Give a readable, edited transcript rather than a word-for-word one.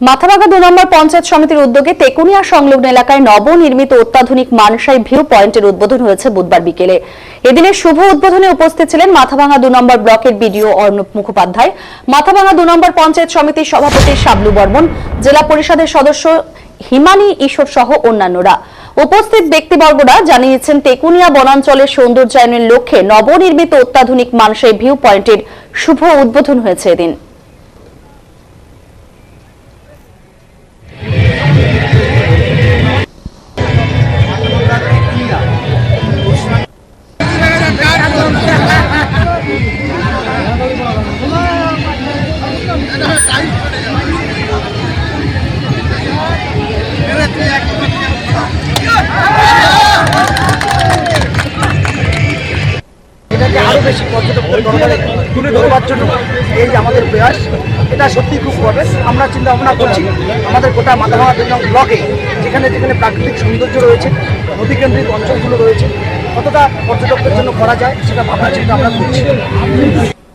মাথাভাঙ্গা ২ নম্বর পঞ্চায়েত সমিতির উদ্যোগে তেকুনিয়া সংলগ্ন এলাকায় নবনির্মিত অত্যাধুনিক মানসাই ভিউ পয়েন্টের উদ্বোধন হয়েছে বুধবার বিকেলে। এদিনের শুভ উদ্বোধনে উপস্থিত ছিলেন মাথাভাঙ্গা ২ নম্বর ব্লকের বিডিও অর্ণব মুখোপাধ্যায়, মাথাভাঙ্গা ২ নম্বর পঞ্চায়েত সমিতির সভাপতি শাবলু বর্মন, জেলা পরিষদের সদস্য হিমানী ঈশ্বর সহ অন্যান্যরা। উপস্থিত ব্যক্তিবর্গরা জানিয়েছেন তেকুনিয়া বনাঞ্চলের সৌন্দর্যায়নের লক্ষ্যে নবনির্মিত অত্যাধুনিক মানসাই ভিউ পয়েন্টের শুভ উদ্বোধন হয়েছে এদিন। এটাকে আরো বেশি পর্যটকদের দরবারে তুলে ধরবার জন্য এই যে আমাদের প্রয়াস, এটা সত্যি খুব গর্বের। আমরা চিন্তা ভাবনা করছি আমাদের গোটা মাথাভাঙ্গা ২ নং ব্লকে যেখানে যেখানে প্রাকৃতিক সৌন্দর্য রয়েছে, নদী কেন্দ্রিক অঞ্চলগুলো রয়েছে, কতটা পর্যটকদের জন্য করা যায় সেটা ভাবনা চিন্তা আমরা করছি।